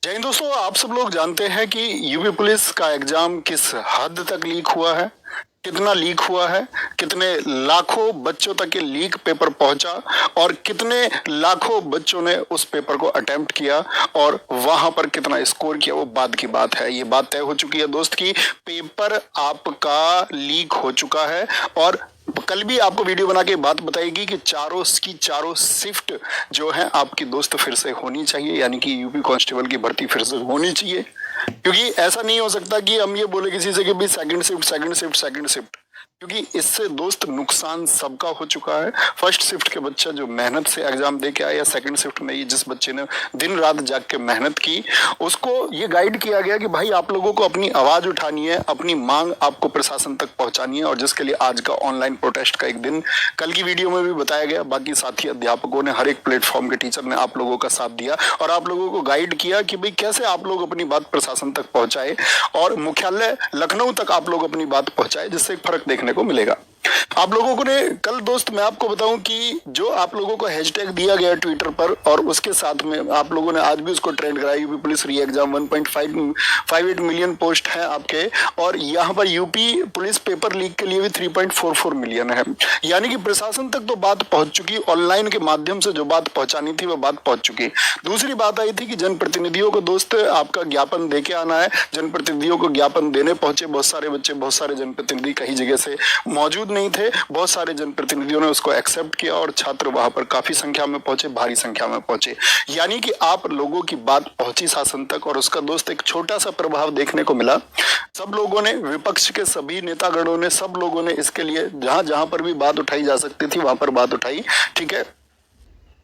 जय हिंद दोस्तों, आप सब लोग जानते हैं कि यूपी पुलिस का एग्जाम किस हद तक लीक हुआ है, कितना लीक हुआ है, कितने लाखों बच्चों तक के लीक पेपर पहुंचा और कितने लाखों बच्चों ने उस पेपर को अटेम्प्ट किया और वहां पर कितना स्कोर किया, वो बाद की बात है। ये बात तय हो चुकी है दोस्त कि पेपर आपका लीक हो चुका है और कल भी आपको वीडियो बना के बात बताएगी कि चारों शिफ्ट जो है आपकी दोस्त फिर से होनी चाहिए, यानी कि यूपी कांस्टेबल की भर्ती फिर से होनी चाहिए। क्योंकि ऐसा नहीं हो सकता कि हम ये बोले किसी से कि भाई सेकंड शिफ्ट, क्योंकि इससे दोस्त नुकसान सबका हो चुका है। फर्स्ट शिफ्ट के बच्चा जो मेहनत से एग्जाम दे के आया, या सेकंड शिफ्ट में ये जिस बच्चे ने दिन रात जाग के मेहनत की, उसको ये गाइड किया गया कि भाई आप लोगों को अपनी आवाज उठानी है, अपनी मांग आपको प्रशासन तक पहुंचानी है, और जिसके लिए आज का ऑनलाइन प्रोटेस्ट का एक दिन कल की वीडियो में भी बताया गया। बाकी साथी अध्यापकों ने, हर एक प्लेटफॉर्म के टीचर ने आप लोगों का साथ दिया और आप लोगों को गाइड किया कि भाई कैसे आप लोग अपनी बात प्रशासन तक पहुंचाए और मुख्यालय लखनऊ तक आप लोग अपनी बात पहुंचाए, जिससे एक फर्क देखने को मिलेगा। आप लोगों को ने कल दोस्त मैं आपको बताऊं कि जो आप लोगों को हैशटैग दिया गया ट्विटर पर, और उसके साथ में आप लोगों ने आज भी उसको ट्रेंड कराया, यूपी पुलिस री एग्जाम 1.58 मिलियन पोस्ट है आपके, और यहाँ पर यूपी पुलिस पेपर लीक के लिए भी 3.44 मिलियन है। यानी कि प्रशासन तक तो बात पहुंच चुकी, ऑनलाइन के माध्यम से जो बात पहुंचानी थी वो बात पहुंच चुकी। दूसरी बात आई थी कि जनप्रतिनिधियों को दोस्त आपका ज्ञापन दे के आना है। जनप्रतिनिधियों को ज्ञापन देने पहुंचे बहुत सारे बच्चे, बहुत सारे जनप्रतिनिधि कहीं जगह से मौजूद नहीं थे, बहुत सारे जनप्रतिनिधियों ने उसको एक्सेप्ट किया और छात्र वहां पर काफी संख्या में पहुंचे, भारी संख्या में पहुंचे। यानी कि आप लोगों की बात पहुंची शासन तक, और उसका दोस्त एक छोटा सा प्रभाव देखने को मिला। सब लोगों ने, विपक्ष के सभी नेतागणों ने, सब लोगों ने इसके लिए जहां जहां पर भी बात उठाई जा सकती थी वहां पर बात उठाई, ठीक है।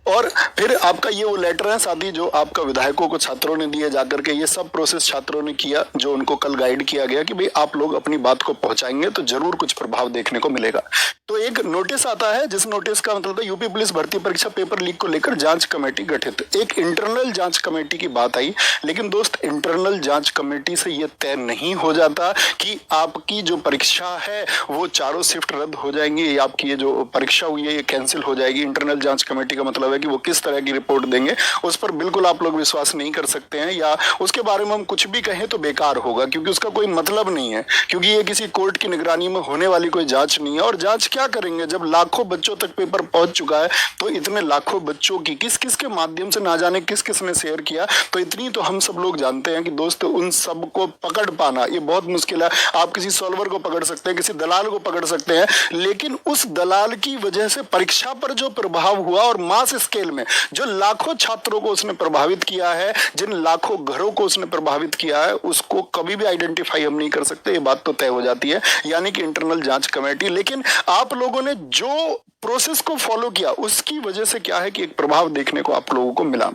और फिर आपका ये वो लेटर है साथ ही जो आपका विधायकों को छात्रों ने दिए जाकर के, ये सब प्रोसेस छात्रों ने किया, जो उनको कल गाइड किया गया कि भाई आप लोग अपनी बात को पहुंचाएंगे तो जरूर कुछ प्रभाव देखने को मिलेगा। तो एक नोटिस आता है, जिस नोटिस का मतलब है यूपी पुलिस भर्ती परीक्षा पेपर लीक को लेकर जांच कमेटी गठित। एक इंटरनल जांच कमेटी की बात आई, लेकिन दोस्त इंटरनल जांच कमेटी से यह तय नहीं हो जाता कि आपकी जो परीक्षा है वो चारों शिफ्ट रद्द हो जाएंगी, या आपकी ये जो परीक्षा हुई है ये कैंसिल हो जाएगी। इंटरनल जांच कमेटी का मतलब कि वो किस तरह की रिपोर्ट देंगे उस पर बिल्कुल आप लोग विश्वास नहीं कर सकते हैं, या उसके बारे में हम कुछ भी कहें तो बेकार होगा, क्योंकि उसका कोई मतलब नहीं है, क्योंकि ये किसी कोर्ट की निगरानी में होने वाली कोई जांच नहीं है। और जांच क्या करेंगे जब लाखों बच्चों तक पेपर पहुंच चुका है, तो इतने लाखों बच्चों की किस किस के माध्यम से ना जाने किस किस ने शेयर किया, तो इतनी तो हम सब लोग जानते हैं कि दोस्त उन सब को पकड़ पाना ये बहुत मुश्किल है। आप किसी सॉल्वर को पकड़ सकते हैं, किसी दलाल को पकड़ सकते हैं, लेकिन उस दलाल की वजह से परीक्षा पर जो प्रभाव हुआ और मास स्केल में जो लाखों छात्रों को उसने प्रभावित किया है, जिन लाखों घरों को उसने प्रभावित किया है, उसको कभी भी आइडेंटिफाई हम नहीं कर सकते। ये बात तो तय हो जाती है, यानी कि इंटरनल जांच कमेटी। लेकिन आप लोगों ने जो प्रोसेस को फॉलो किया उसकी वजह से क्या है कि एक प्रभाव देखने को आप लोगों को मिला।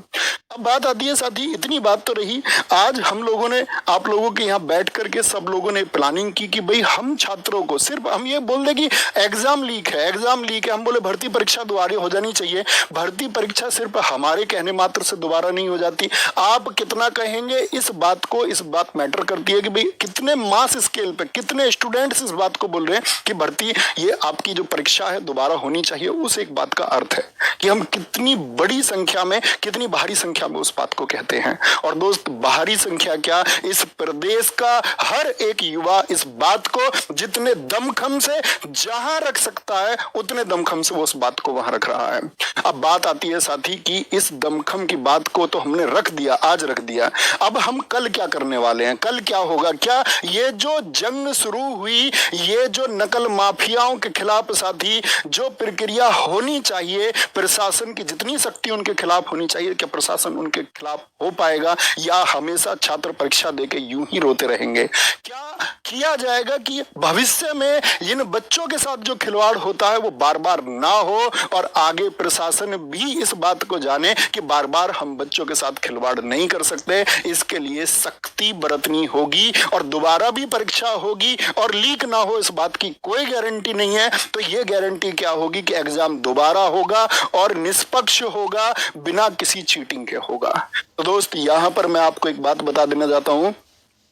अब बात आती है साथी, इतनी बात तो रही, आज हम लोगों ने आप लोगों के यहाँ बैठ करके सब लोगों ने प्लानिंग की कि भाई हम छात्रों को सिर्फ हम ये बोल दें कि एग्जाम लीक है, एग्जाम लीक है, हम बोले भर्ती परीक्षा दोबारा हो जानी चाहिए। भर्ती परीक्षा सिर्फ हमारे कहने मात्र से दोबारा नहीं हो जाती, आप कितना कहेंगे इस बात मैटर करती है कि भाई कितने मास स्केल पे कितने स्टूडेंट्स इस बात को बोल रहे हैं कि भर्ती ये आपकी जो परीक्षा है दोबारा होनी चाहिए। उस एक बात का अर्थ है कि हम कितनी बड़ी संख्या में, कितनी भारी संख्या में उस बात को कहते हैं। और दोस्त भारी संख्या क्या, इस प्रदेश का हर एक युवा इस बात को जितने दमखम से जहां रख सकता है उतने दमखम से वो उस बात को वहां रख रहा है। अब बात आती है साथी कि इस दमखम की बात को तो हमने रख दिया, आज रख दिया, अब हम कल क्या करने वाले हैं, कल क्या होगा? क्या ये जो जंग शुरू हुई, ये जो नकल माफियाओं के खिलाफ साथी जो प्रक्रिया होनी चाहिए, प्रशासन की जितनी शक्ति उनके खिलाफ होनी चाहिए, क्या प्रशासन उनके खिलाफ हो पाएगा, या हमेशा छात्र परीक्षा देके यूं ही रोते रहेंगे? क्या किया जाएगा कि भविष्य में इन बच्चों के साथ जो खिलवाड़ होता है वो बार बार ना हो, और आगे प्रशासन भी इस बात को जाने कि बार बार हम बच्चों के साथ खिलवाड़ नहीं कर सकते। इसके लिए सख्ती बरतनी होगी और दोबारा भी परीक्षा होगी, और लीक ना हो इस बात की कोई गारंटी नहीं है। तो ये गारंटी क्या होगी कि एग्जाम दोबारा होगा और निष्पक्ष होगा, बिना किसी चीटिंग के होगा। तो दोस्त यहां पर मैं आपको एक बात बता देना चाहता हूं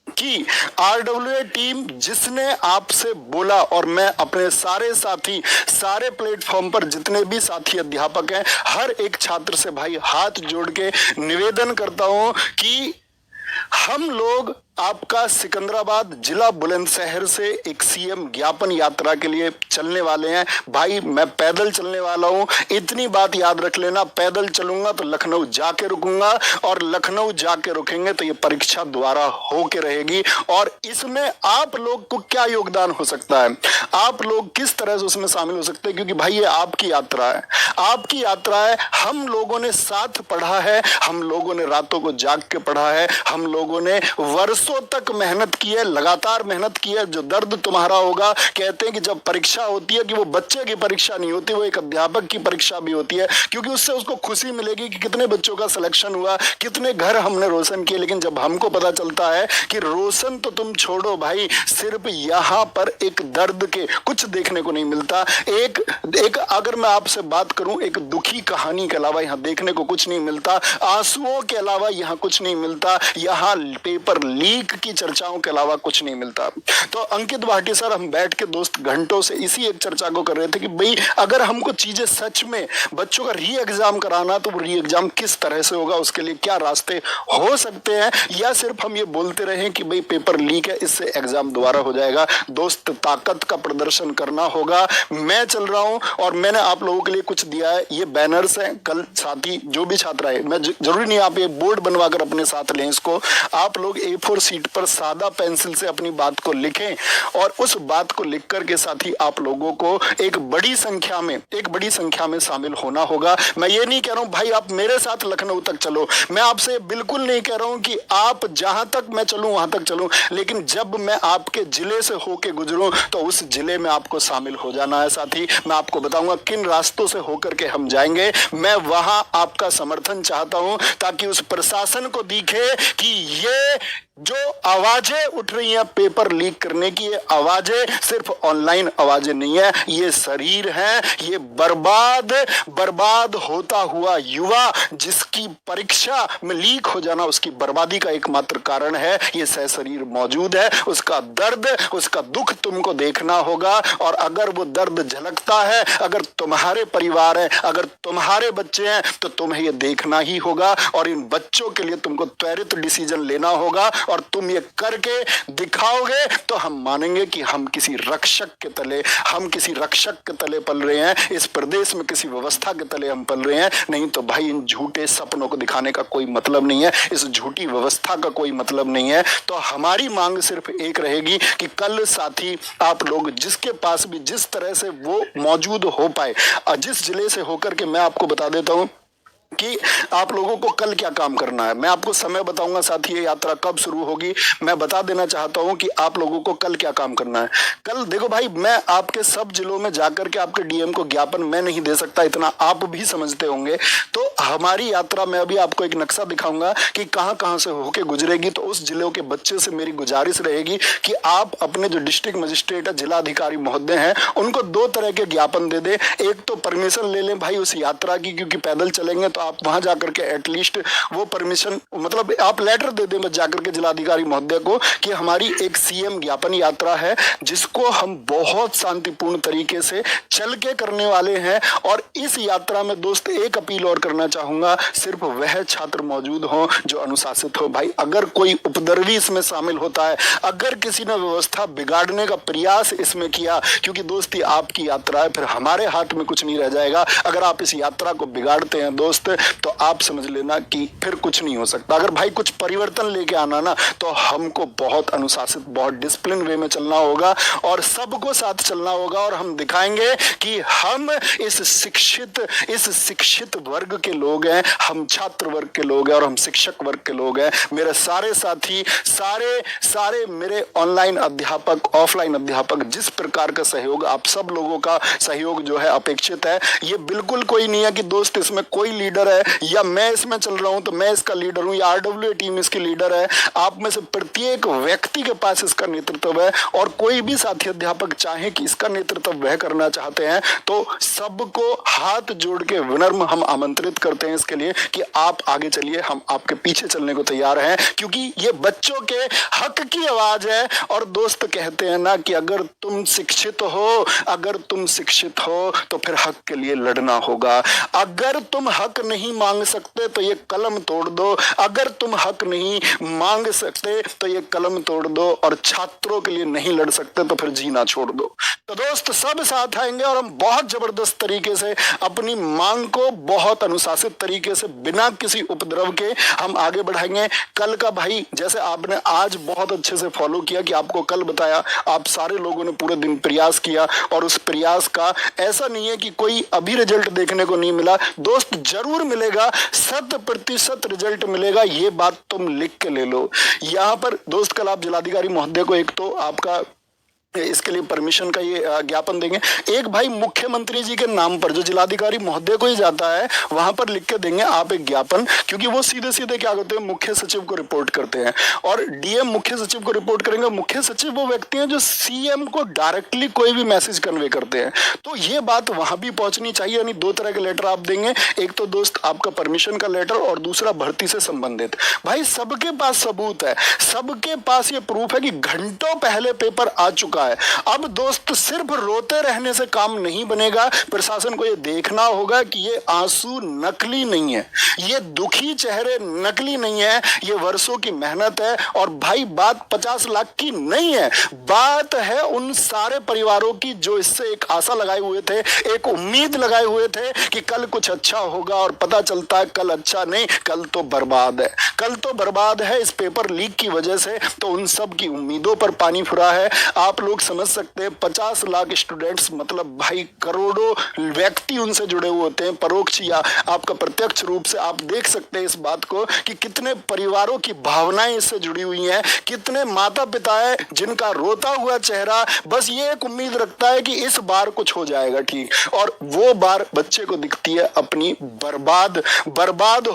कि आरडब्ल्यूए टीम जिसने आपसे बोला, और मैं अपने सारे साथी, सारे प्लेटफॉर्म पर जितने भी साथी अध्यापक हैं, हर एक छात्र से भाई हाथ जोड़ के निवेदन करता हूं कि हम लोग आपका सिकंदराबाद जिला बुलंदशहर से एक सीएम ज्ञापन यात्रा के लिए चलने वाले हैं। भाई मैं पैदल चलने वाला हूं, इतनी बात याद रख लेना, पैदल चलूंगा तो लखनऊ जाके रुकूंगा और लखनऊ जाके रुकेंगे तो ये परीक्षा दोबारा होके रहेगी। और इसमें आप लोग को क्या योगदान हो सकता है, आप लोग किस तरह से उसमें शामिल हो सकते हैं, क्योंकि भाई ये आपकी यात्रा है, आपकी यात्रा है। हम लोगों ने साथ पढ़ा है, हम लोगों ने रातों को जाग के पढ़ा है, हम लोगों ने वर्षों तक मेहनत की है, लगातार मेहनत की है। जो दर्द तुम्हारा होगा, कहते हैं कि जब परीक्षा होती है कि वो बच्चे की परीक्षा नहीं होती, वो एक अध्यापक की परीक्षा भी होती है, क्योंकि उससे उसको खुशी मिलेगी कि कितने बच्चों का सिलेक्शन हुआ, कितने घर हमने रोशन किए। लेकिन जब हमको पता चलता है कि रोशन तो तुम छोड़ो भाई, सिर्फ यहां पर एक दर्द के कुछ देखने को नहीं मिलता। एक अगर मैं आपसे बात करूं, एक दुखी कहानी के अलावा यहां देखने को कुछ नहीं मिलता, आंसुओं के अलावा यहां कुछ नहीं मिलता, यहां पेपर लीक की चर्चाओं के अलावा कुछ नहीं मिलता। तो अंकित भाटी सर, हम बैठ के दोस्त घंटों से इसी एक चर्चा को कर रहे थे कि भाई अगर हमको चीजें सच में बच्चों का री एग्जाम कराना, तो वो री एग्जाम किस तरह से होगा, उसके लिए क्या रास्ते हो सकते हैं, या सिर्फ हम ये बोलते रहे कि भाई पेपर लीक है, इससे एग्जाम दोबारा हो जाएगा। दोस्त, ताकत का प्रदर्शन करना होगा। मैं चल रहा हूं और मैंने आप लोगों के लिए कुछ दिया है, ये बैनर्स हैं। कल साथी जो भी छात्र आए, मैं जरूरी नहीं आप ये बोर्ड बनवाकर अपने साथ लें, इसको आप लोग A4 सीट पर सादा पेंसिल से अपनी बात को लिखें और उस बात को लिख कर के साथ ही आप लोगों को एक बड़ी संख्या में शामिल होना होगा। मैं ये नहीं कह रहा हूं भाई आप मेरे साथ लखनऊ तक चलो, मैं आपसे बिल्कुल नहीं कह रहा हूं कि आप जहां तक मैं चलूं वहां तक चलूं, लेकिन जब मैं आपके जिले से होके गुजरूं तो उस जिले में आपको शामिल हो जाना है। साथी, मैं आपको बताऊंगा किन रास्तों से होकर के हम जाएंगे। मैं वहां आपका समर्थन चाहता हूं ताकि उस प्रशासन को दिखे कि ये जो आवाजें उठ रही हैं पेपर लीक करने की, ये आवाजें सिर्फ ऑनलाइन आवाजें नहीं है, ये शरीर है, ये बर्बाद होता हुआ युवा जिसकी परीक्षा में लीक हो जाना उसकी बर्बादी का एकमात्र कारण है। ये सशरीर मौजूद है, उसका दर्द, उसका दुख तुमको देखना होगा। और अगर वो दर्द झलकता है, अगर तुम्हारे परिवार है, अगर तुम्हारे बच्चे हैं, तो तुम्हें ये देखना ही होगा और इन बच्चों के लिए तुमको त्वरित डिसीजन लेना होगा। और तुम ये करके दिखाओगे तो हम मानेंगे कि हम किसी रक्षक के तले पल रहे हैं, इस प्रदेश में किसी व्यवस्था के तले हम पल रहे हैं। नहीं तो भाई इन झूठे सपनों को दिखाने का कोई मतलब नहीं है, इस झूठी व्यवस्था का कोई मतलब नहीं है। तो हमारी मांग सिर्फ एक रहेगी कि कल साथी आप लोग जिसके पास भी जिस तरह से वो मौजूद हो पाए, जिस जिले से होकर के, मैं आपको बता देता हूं कि आप लोगों को कल क्या काम करना है। मैं आपको समय बताऊंगा साथी, ये यात्रा कब शुरू होगी। मैं बता देना चाहता हूं कि आप लोगों को कल क्या काम करना है। कल देखो भाई, मैं आपके सब जिलों में जाकर के आपके डीएम को ज्ञापन मैं नहीं दे सकता, इतना आप भी समझते होंगे। तो हमारी यात्रा में अभी आपको एक नक्शा दिखाऊंगा कि कहां कहां से होके गुजरेगी। तो उस जिलों के बच्चे से मेरी गुजारिश रहेगी कि आप अपने जो डिस्ट्रिक्ट मजिस्ट्रेट, जिला अधिकारी महोदय हैं, उनको 2 तरह के ज्ञापन दे दे। एक तो परमिशन ले लें भाई उस यात्रा की, क्योंकि पैदल चलेंगे तो आप वहां जाकर के एटलीस्ट वो परमिशन, मतलब आप लेटर दे दें बस जाकर के जिलाधिकारी महोदय को कि हमारी एक सीएम ज्ञापन यात्रा है जिसको हम बहुत शांतिपूर्ण तरीके से चल के करने वाले हैं। और इस यात्रा में दोस्त एक अपील और करना चाहूंगा, सिर्फ वह छात्र मौजूद हो जो अनुशासित हो। भाई अगर कोई उपद्रवी इसमें शामिल होता है, अगर किसी ने व्यवस्था बिगाड़ने का प्रयास इसमें किया, क्योंकि दोस्ती आपकी यात्रा है, फिर हमारे हाथ में कुछ नहीं रह जाएगा। अगर आप इस यात्रा को बिगाड़ते हैं दोस्त, तो आप समझ लेना कि फिर कुछ नहीं हो सकता। अगर भाई कुछ परिवर्तन लेके आना ना, तो हमको बहुत अनुशासित, बहुत डिसिप्लिन वे में चलना होगा और सबको साथ चलना होगा। और हम दिखाएंगे कि हम इस शिक्षित वर्ग के लोग हैं, हम छात्र वर्ग के लोग हैं और हम शिक्षक वर्ग के लोग हैं। मेरे सारे साथी, सारे मेरे ऑनलाइन अध्यापक, ऑफलाइन अध्यापक, जिस प्रकार का सहयोग, आप सब लोगों का सहयोग जो है अपेक्षित है। ये बिल्कुल कोई नहीं है कि दोस्त इसमें कोई लीडर है या मैं इसमें चल रहा हूं तो मैं इसका लीडर हूं या आरडब्ल्यूए टीम इसकी लीडर है। आप में से प्रत्येक व्यक्ति के पास इसका नेतृत्व है और कोई भी साथी अध्यापक चाहे कि इसका नेतृत्व वह करना चाहते हैं, तो सबको हाथ जोड़ के विनम्र हम आमंत्रित करते हैं इसके लिए कि आप आगे चलिए, हम आपके पीछे चलने को तैयार हैं, क्योंकि ये बच्चों के हक की आवाज है। और दोस्त कहते हैं ना कि अगर तुम शिक्षित हो तो फिर हक के लिए लड़ना होगा। अगर तुम हक नहीं मांग सकते तो ये कलम तोड़ दो, अगर तुम हक नहीं मांग सकते तो ये कलम तोड़ दो, और छात्रों के लिए नहीं लड़ सकते तो फिर जीना छोड़ दो। तो दोस्त सब साथ आएंगे और हम बहुत जबरदस्त तरीके से अपनी मांग को बहुत अनुशासित तरीके से बिना किसी उपद्रव के हम आगे बढ़ाएंगे। कल का भाई जैसे आपने आज बहुत अच्छे से फॉलो किया कि आपको कल बताया, आप सारे लोगों ने पूरे दिन प्रयास किया और उस प्रयास का ऐसा नहीं है कि कोई अभी रिजल्ट देखने को नहीं मिला। दोस्त जरूर मिलेगा, 100% रिजल्ट मिलेगा, ये बात तुम लिख के ले लो। यहाँ पर दोस्त कल आप जिलाधिकारी महोदय को एक तो आपका इसके लिए परमिशन का ये ज्ञापन देंगे, एक भाई मुख्यमंत्री जी के नाम पर जो जिलाधिकारी महोदय को ही जाता है वहां पर लिख के देंगे आप एक ज्ञापन, क्योंकि वो सीधे सीधे क्या करते हैं, मुख्य सचिव को रिपोर्ट करते हैं और डीएम मुख्य सचिव को रिपोर्ट करेंगे। मुख्य सचिव वो व्यक्ति हैं जो सीएम को डायरेक्टली कोई भी मैसेज कन्वे करते हैं, तो ये बात वहां भी पहुंचनी चाहिए। यानी दो तरह के लेटर आप देंगे, एक तो दोस्त आपका परमिशन का लेटर और दूसरा भर्ती से संबंधित। भाई सबके पास सबूत है, सबके पास ये प्रूफ है कि घंटों पहले पेपर आ चुका है। अब दोस्त सिर्फ रोते रहने से काम नहीं बनेगा, प्रशासन को ये देखना होगा कि ये आंसू नकली नहीं है, ये दुखी चेहरे नकली नहीं है, ये वर्षों की मेहनत है। और भाई बात 50 लाख की नहीं है, बात है उन सारे परिवारों की जो इससे एक आशा लगाए हुए थे, एक उम्मीद लगाए हुए थे कि कल कुछ अच्छा होगा, और पता चलता है कल अच्छा नहीं, कल तो बर्बाद है, कल तो बर्बाद है इस पेपर लीक की वजह से। तो उन सब की उम्मीदों पर पानी फिरा है। आप लोग समझ सकते हैं 50 लाख स्टूडेंट्स मतलब भाई करोड़ों व्यक्ति उनसे जुड़े हुए होते हैं, परोक्ष या आपका प्रत्यक्ष रूप से। आप देख सकते हैं इस बात को कि कितने परिवारों की भावनाएं इससे जुड़ी हुई हैं, कितने माता पिता है जिनका रोता हुआ चेहरा बस ये एक उम्मीद रखता है कि इस बार कुछ हो जाएगा ठीक, और वो बार बच्चे को दिखती है अपनी बर्बाद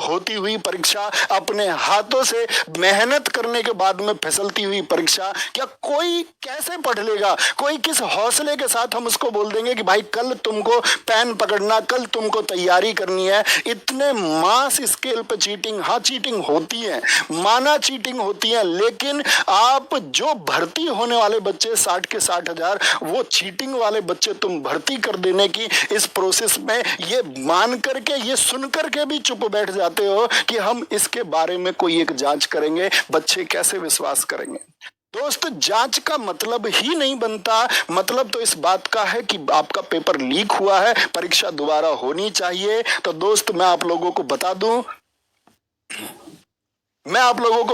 होती हुई परीक्षा, अपने हाथों से मेहनत करने के बाद में फिसलती हुई परीक्षा। क्या कोई कैसे पढ़ लेगा, कोई किस हौसले के साथ हम उसको बोल देंगे कि भाई कल तुमको पेन पकड़ना, कल तुमको तैयारी करनी है। इतने मास स्केल पे चीटिंग, हाँ चीटिंग होती है, माना चीटिंग होती है, लेकिन आप जो भर्ती होने वाले बच्चे 60 के 60,000, वो चीटिंग वाले बच्चे तुम भर्ती कर देने की इस प्रोसेस में ये मान करके, ये सुन करके भी चुप बैठ जाते हो कि हम इसके बारे में कोई एक जांच करेंगे। बच्चे कैसे विश्वास करेंगे? दोस्त जांच का मतलब ही नहीं बनता, मतलब तो इस बात का है कि आपका पेपर लीक हुआ है, परीक्षा दोबारा होनी चाहिए। तो दोस्त मैं आप लोगों को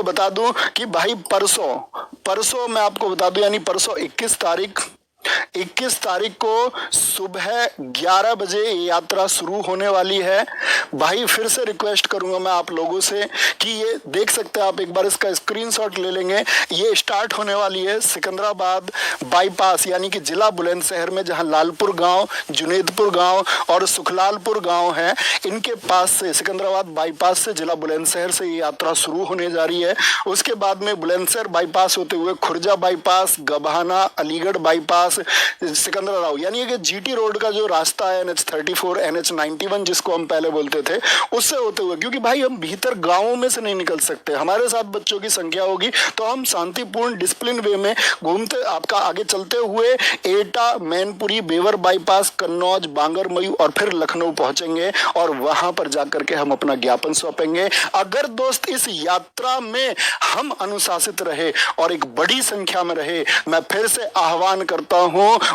बता दूं कि भाई परसों मैं आपको बता दूं, यानी परसों 21 तारीख को सुबह 11 बजे यात्रा शुरू होने वाली है। भाई फिर से रिक्वेस्ट करूंगा मैं आप लोगों से कि ये देख सकते हैं आप, एक बार इसका स्क्रीनशॉट ले लेंगे। ये स्टार्ट होने वाली है सिकंदराबाद बाईपास, यानी कि जिला बुलंदशहर में, जहां लालपुर गांव, जुनेदपुर गांव और सुखलालपुर गांव है, इनके पास से सिकंदराबाद बाईपास से जिला बुलंदशहर से ये यात्रा शुरू होने जा रही है। उसके बाद में बुलंदशहर बाईपास होते हुए खुर्जा बाईपास, गभाना, अलीगढ़ बाईपास, सिकंदराबाद, यानी कि जीटी रोड का जो रास्ता है NH34, NH91 जिसको हम पहले बोलते थे, उससे होते हुए, क्योंकि भाई हम भीतर गांवों में से नहीं निकल सकते, हमारे साथ बच्चों की संख्या होगी, तो हम शांतिपूर्ण डिसिप्लिन वे में घूमते आपका आगे चलते हुए एटा, मैनपुरी, बेवर बाईपास, कन्नौज, बांगरमयू और फिर लखनऊ पहुंचेंगे और वहां पर जाकर के हम अपना ज्ञापन सौंपेंगे। अगर दोस्त इस यात्रा में हम अनुशासित रहे और एक बड़ी संख्या में रहे, मैं फिर से आह्वान करता हूं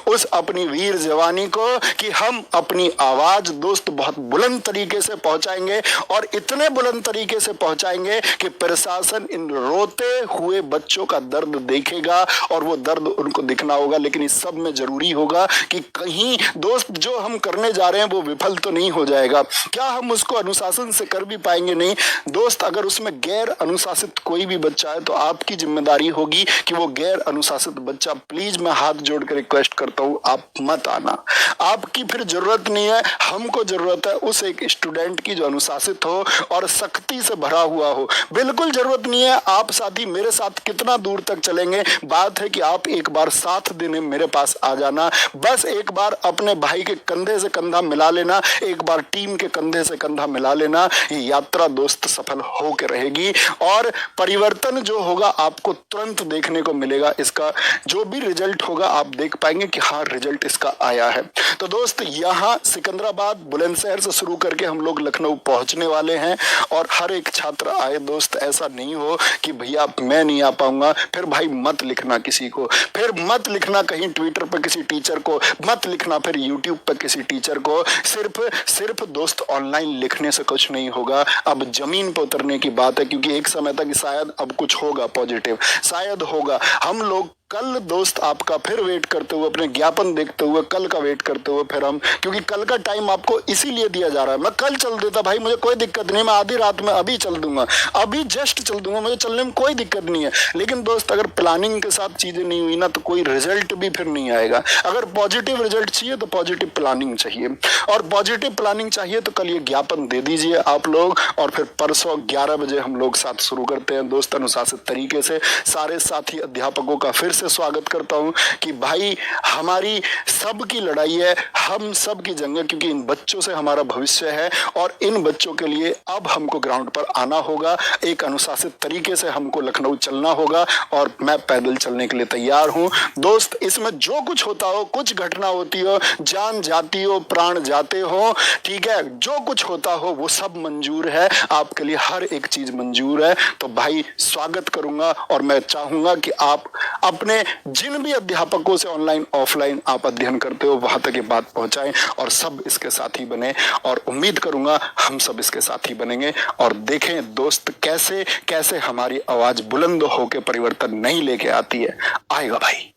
उस अपनी वीर जवानी को कि हम अपनी आवाज दोस्त बहुत बुलंद तरीके से पहुंचाएंगे, और इतने बुलंद तरीके से पहुंचाएंगे कि प्रशासन इन रोते हुए बच्चों का दर्द देखेगा और वो दर्द उनको दिखना होगा। लेकिन इस सब में जरूरी होगा कि कहीं दोस्त जो हम करने जा रहे हैं वो विफल तो नहीं हो जाएगा। क्या हम उसको अनुशासन से कर भी पाएंगे? नहीं दोस्त, अगर उसमें गैर अनुशासित कोई भी बच्चा है तो आपकी जिम्मेदारी होगी कि वो गैर अनुशासित बच्चा, प्लीज मैं हाथ जोड़कर रिक्वेस्ट करता हूं, आप मत आना। आपकी फिर जरूरत नहीं है, हमको जरूरत है उस एक स्टूडेंट की जो अनुशासित हो और सख्ती से भरा हुआ हो। बिल्कुल जरूरत नहीं है आप साथी मेरे साथ कितना दूर तक चलेंगे, बात है कि आप एक बार साथ देने मेरे पास आ जाना, बस एक बार अपने भाई के कंधे से कंधा मिला लेना, एक बार टीम के कंधे से कंधा मिला लेना। ये यात्रा दोस्त सफल होकर रहेगी और परिवर्तन जो होगा आपको तुरंत देखने को मिलेगा। इसका जो भी रिजल्ट होगा आप देख पाएंगे कि हाँ रिजल्ट इसका आया है। तो दोस्त यहाँ सिकंदराबाद बुलंदशहर से शुरू करके हम लोग लखनऊ पहुंचने वाले हैं और हर एक छात्र आए दोस्त। ऐसा नहीं हो कि भैया मैं नहीं आ पाऊंगा, फिर भाई मत लिखना किसी को, फिर मत लिखना कहीं ट्विटर पर किसी टीचर को, मत लिखना फिर यूट्यूब पर किसी टीचर को। सिर्फ दोस्त ऑनलाइन लिखने से कुछ नहीं होगा, अब जमीन पर उतरने की बात है, क्योंकि एक समय तक शायद अब कुछ होगा पॉजिटिव, शायद होगा। हम लोग कल दोस्त आपका फिर वेट करते हुए, अपने ज्ञापन देखते हुए, कल का वेट करते हुए फिर हम, क्योंकि कल का टाइम आपको इसीलिए दिया जा रहा है। मैं कल चल देता भाई, मुझे कोई दिक्कत नहीं, मैं आधी रात में अभी चल दूंगा, अभी जस्ट चल दूंगा, मुझे चलने में कोई दिक्कत नहीं है। लेकिन दोस्त अगर प्लानिंग के साथ चीजें नहीं हुई ना तो कोई रिजल्ट भी फिर नहीं आएगा। अगर पॉजिटिव रिजल्ट चाहिए तो पॉजिटिव प्लानिंग चाहिए, और पॉजिटिव प्लानिंग चाहिए तो कल ये ज्ञापन दे दीजिए आप लोग, और फिर परसों 11 बजे हम लोग साथ शुरू करते हैं दोस्त अनुशासित तरीके से। सारे साथी अध्यापकों का फिर से स्वागत करता हूं कि भाई हमारी सबकी लड़ाई है, हम सब की जंग है, क्योंकि इन बच्चों से हमारा भविष्य है और इन बच्चों के लिए अब हमको ग्राउंड पर आना होगा। एक अनुशासित तरीके से हमको लखनऊ चलना होगा और मैं पैदल चलने के लिए तैयार हूं दोस्त। इसमें जो कुछ होता हो, कुछ घटना होती हो, जान जाती हो, प्राण जाते हो, ठीक है, जो कुछ होता हो वो सब मंजूर है, आपके लिए हर एक चीज मंजूर है। तो भाई स्वागत करूंगा और मैं चाहूंगा कि आप अपने जिन भी अध्यापकों से ऑनलाइन ऑफलाइन आप अध्ययन करते हो वहां तक ये बात पहुंचाएं और सब इसके साथी बने, और उम्मीद करूंगा हम सब इसके साथी बनेंगे। और देखें दोस्त कैसे कैसे हमारी आवाज बुलंद होकर परिवर्तन नहीं लेके आती है, आएगा भाई।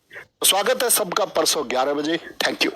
स्वागत है सबका परसों 11 बजे। Thank you.